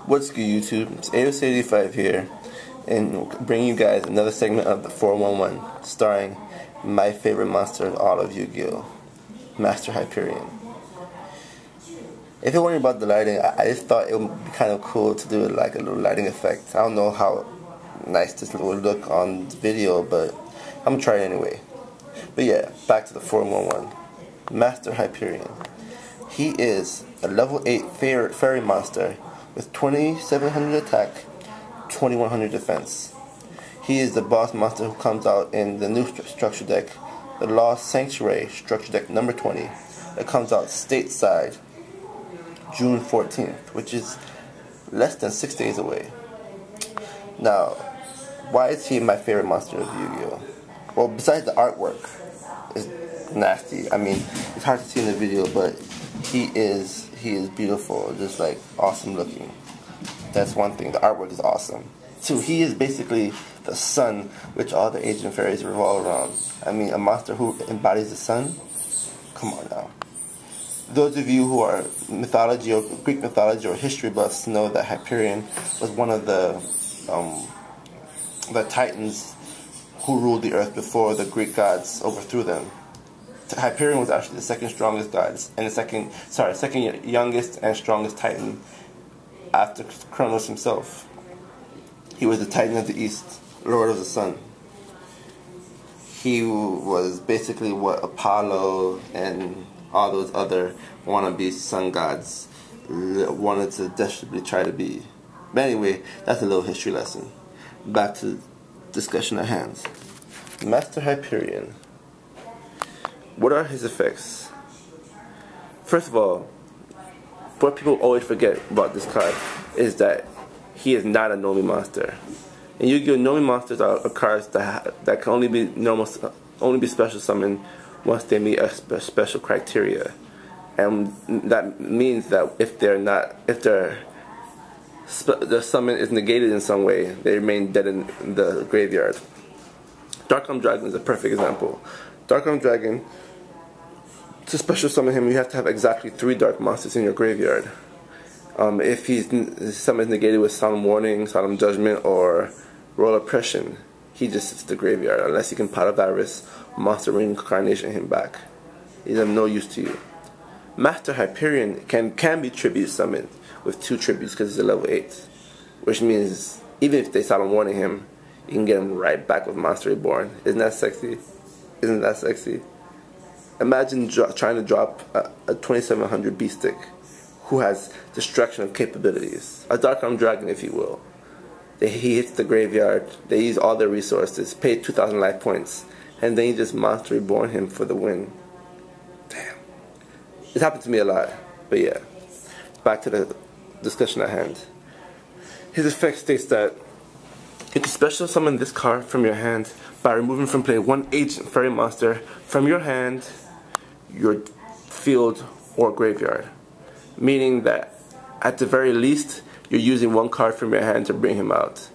What's good, YouTube? It's AOS85 here, and bringing you guys another segment of the 411, starring my favorite monster in all of Yu-Gi-Oh!, Master Hyperion. If you're wondering about the lighting, I just thought it would be kind of cool to do like a little lighting effect. I don't know how nice this would look on video, but I'm gonna try it anyway. But yeah, back to the 411, Master Hyperion. He is a level 8 fairy monster with 2700 attack, 2100 defense. He is the boss monster who comes out in the new structure deck, the Lost Sanctuary structure deck number 20, that comes out stateside June 14th, which is less than 6 days away. Now, why is he my favorite monster of Yu-Gi-Oh? Well, besides the artwork is nasty. I mean, it's hard to see in the video, but he is beautiful, just like awesome looking. That's one thing. The artwork is awesome. Two, he is basically the sun which all the Asian fairies revolve around. I mean, a monster who embodies the sun? Come on now. Those of you who are mythology or Greek mythology or history buffs know that Hyperion was one of the titans who ruled the earth before the Greek gods overthrew them. Hyperion was actually the second strongest god, and the second youngest and strongest titan after Kronos himself. He was the titan of the east, lord of the sun. He was basically what Apollo and all those other wannabe sun gods wanted to desperately try to be. But anyway, that's a little history lesson. Back to discussion at hand. Master Hyperion. What are his effects? First of all, what people always forget about this card is that he is not a Nomi monster. In Yu-Gi-Oh!, Nomi monsters are cards that can only be special summoned once they meet a special criteria, and that means that if their summon is negated in some way, they remain dead in the graveyard. Dark Arm Dragon is a perfect example. Dark Arm Dragon, to special summon him, you have to have exactly 3 dark monsters in your graveyard. If his summon is negated with Solemn Warning, Solemn Judgment, or Royal Oppression, he just sits in the graveyard unless you can Pot of Virus, Monster Reincarnation him back. He's of no use to you. Master Hyperion can be tribute summoned with 2 tributes because he's a level 8, which means even if they Solemn Warning him, you can get him right back with Monster Reborn. Isn't that sexy? Isn't that sexy? Imagine trying to drop a 2700 beast stick who has destruction of capabilities. A Dark Arm Dragon, if you will. He hits the graveyard, they use all their resources, pay 2000 life points, and then you just Monster Reborn him for the win. Damn. It happened to me a lot, but yeah. Back to the discussion at hand. His effect states that you can special summon this card from your hand by removing from play 1 agent fairy monster from your hand, your field, or graveyard. Meaning that at the very least, you're using 1 card from your hand to bring him out.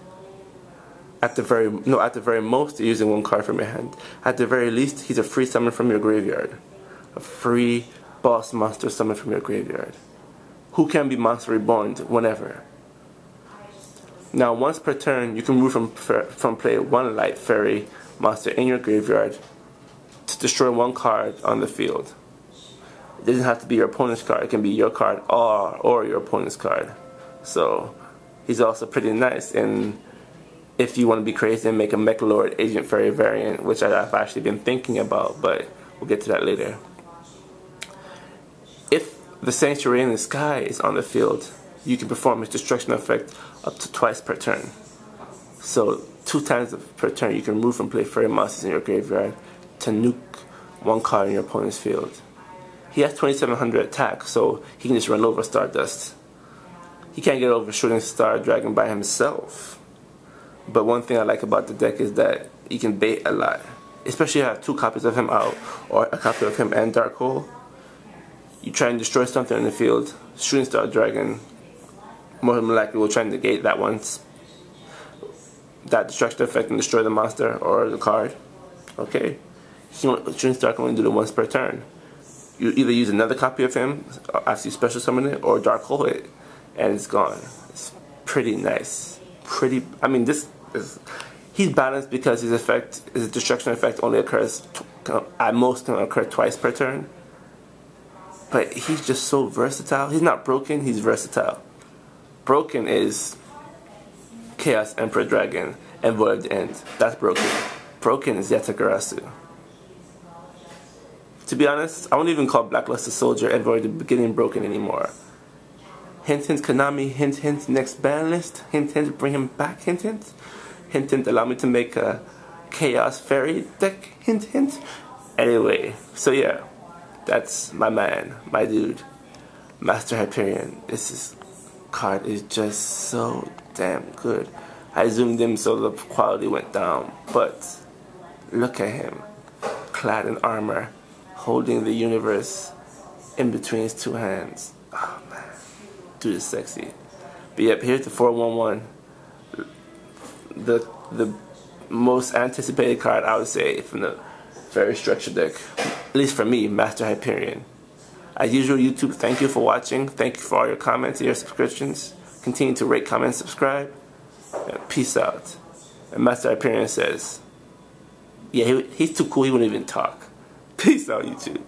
At the very most, you're using 1 card from your hand. At the very least, he's a free summon from your graveyard. A free boss monster summon from your graveyard. Who can be Monster Reborn whenever. Now, once per turn, you can move from play 1 light fairy monster in your graveyard to destroy 1 card on the field. It doesn't have to be your opponent's card. It can be your card or your opponent's card. So he's also pretty nice. And if you want to be crazy and make a Mech Lord Agent Fairy variant, which I've actually been thinking about, but we'll get to that later. If the Sanctuary in the Sky is on the field, you can perform its destruction effect up to 2 per turn. So 2 times per turn you can move from play fairy monsters in your graveyard to nuke 1 card in your opponent's field. He has 2700 attack, so he can just run over Stardust. He can't get over Shooting Star Dragon by himself. But one thing I like about the deck is that he can bait a lot. Especially if you have 2 copies of him out, or a copy of him and Dark Hole. You try and destroy something in the field, Shooting Star Dragon more than likely will try and negate that destruction effect and destroy the monster or the card. Okay? Shooting Star can only do it once per turn. You either use another copy of him after you special summon it, or Dark Hole it, and it's gone. It's pretty nice. I mean, this is, he's balanced because his destruction effect only occurs, at most can occur twice per turn. But he's just so versatile. He's not broken, he's versatile. Broken is Chaos Emperor Dragon and Void of the End. That's broken. Broken is Yatagarasu. To be honest, I won't even call Blackluster Soldier and Void of the Beginning broken anymore. Hint hint Konami, hint hint next ban list, hint hint bring him back, hint hint. Hint hint allow me to make a Chaos Fairy deck, hint hint. Anyway, so yeah, that's my man, my dude, Master Hyperion. This card is just so damn good. I zoomed in so the quality went down, but look at him, clad in armor, holding the universe in between his two hands. Oh man, dude is sexy. But yep, here's the 411. The most anticipated card, I would say, from the very structured deck, at least for me, Master Hyperion. As usual, YouTube, thank you for watching. Thank you for all your comments and your subscriptions. Continue to rate, comment, and subscribe. And peace out. And Master Hyperion says, yeah, he's too cool, he wouldn't even talk. Peace out, YouTube.